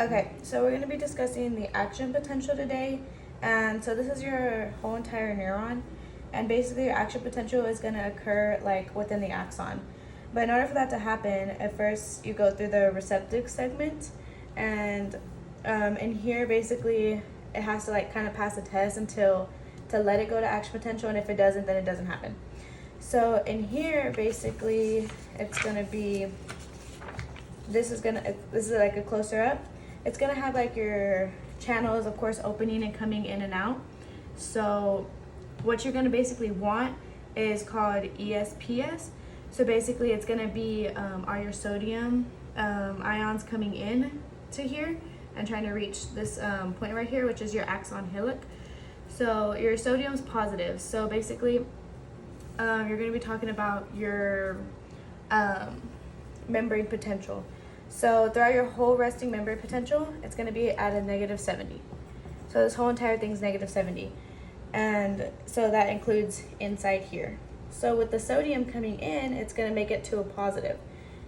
Okay, so we're going to be discussing the action potential today. And so this is your whole entire neuron. And basically your action potential is going to occur like within the axon. But in order for that to happen, at first you go through the receptive segment. And in here, basically, it has to like kind of pass a test until to let it go to action potential. And if it doesn't, then it doesn't happen. So in here, basically, it's going to be, this is like a closer up. It's gonna have like your channels, of course, opening and coming in and out. So what you're gonna basically want is called ESPS. So basically it's gonna be all your sodium ions coming in to here and trying to reach this point right here, which is your axon hillock. So your sodium's positive. So basically you're gonna be talking about your membrane potential. So throughout your whole resting membrane potential, it's going to be at a negative 70. So this whole entire thing's negative 70. And so that includes inside here. So with the sodium coming in, it's going to make it to a positive.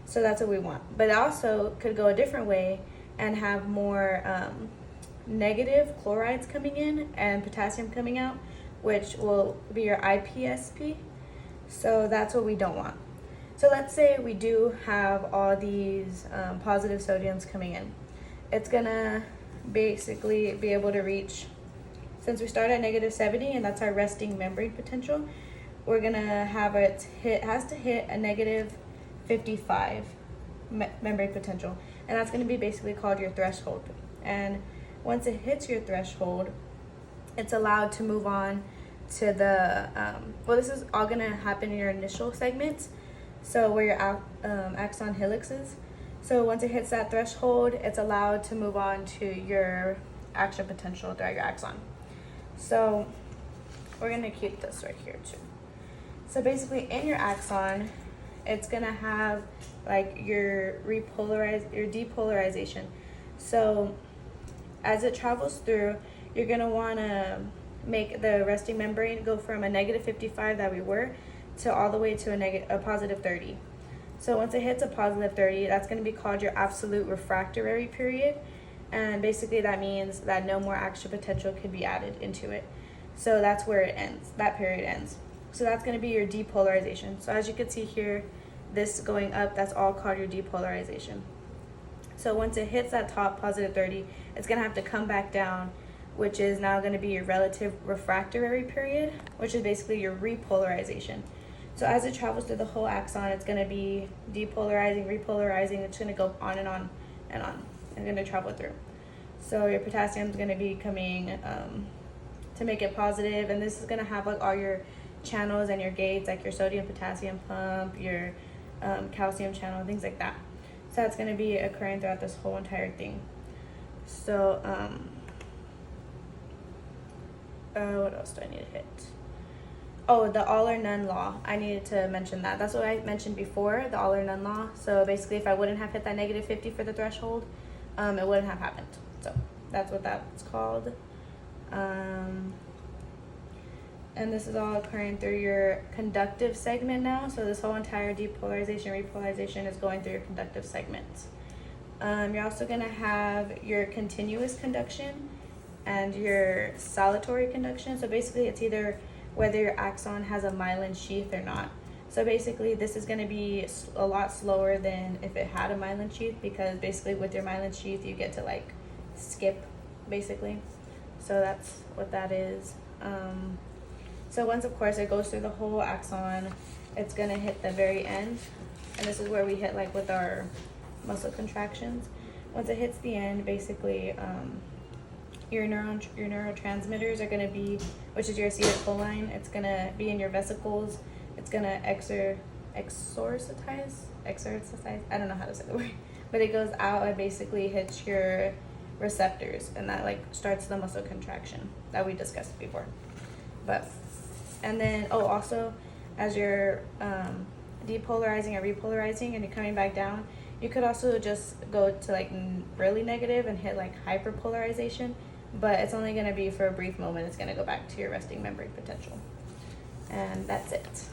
So that's what we want. But it also could go a different way and have more negative chlorides coming in and potassium coming out, which will be your IPSP. So that's what we don't want. So let's say we do have all these positive sodiums coming in. It's gonna basically be able to reach, since we start at negative 70 and that's our resting membrane potential, we're gonna have has to hit a negative 55 membrane potential. And that's gonna be basically called your threshold. And once it hits your threshold, it's allowed to move on to the, well, this is all gonna happen in your initial segments. So where your axon helix is. So once it hits that threshold, it's allowed to move on to your action potential throughout your axon. So we're gonna keep this right here too. So basically in your axon, it's gonna have like your depolarization. So as it travels through, you're gonna wanna make the resting membrane go from a negative 55 that we were to all the way to a positive 30. So once it hits a positive 30, that's going to be called your absolute refractory period. And basically that means that no more action potential can be added into it. So that's where it ends, that period ends. So that's going to be your depolarization. So as you can see here, this going up, that's all called your depolarization. So once it hits that top positive 30, it's going to have to come back down, which is now going to be your relative refractory period, which is basically your repolarization. So as it travels through the whole axon, it's going to be depolarizing, repolarizing. It's going to go on and on and on. It's going to travel through. So your potassium is going to be coming to make it positive, and this is going to have like all your channels and your gates, like your sodium potassium pump, your calcium channel, things like that. So that's going to be occurring throughout this whole entire thing. So what else do I need to hit? Oh, the all or none law. I needed to mention that. That's what I mentioned before, the all or none law. So basically, if I wouldn't have hit that negative 50 for the threshold, it wouldn't have happened. So that's what that's called. And this is all occurring through your conductive segment now. So this whole entire depolarization, repolarization is going through your conductive segments. You're also going to have your continuous conduction and your saltatory conduction. So basically, it's either whether your axon has a myelin sheath or not. So basically this is going to be a lot slower than if it had a myelin sheath, because basically with your myelin sheath you get to like skip basically. So that's what that is. So once of course it goes through the whole axon, it's going to hit the very end, and this is where we hit like with our muscle contractions. Once it hits the end, basically your neurotransmitters are going to be, which is your acetylcholine, it's going to be in your vesicles. It's going to exorcitize, I don't know how to say the word, but it goes out and basically hits your receptors, and that like starts the muscle contraction that we discussed before. And then also as you're depolarizing or repolarizing and you're coming back down, you could also just go to like really negative and hit like hyperpolarization, but it's only going to be for a brief moment. It's going to go back to your resting membrane potential. And that's it.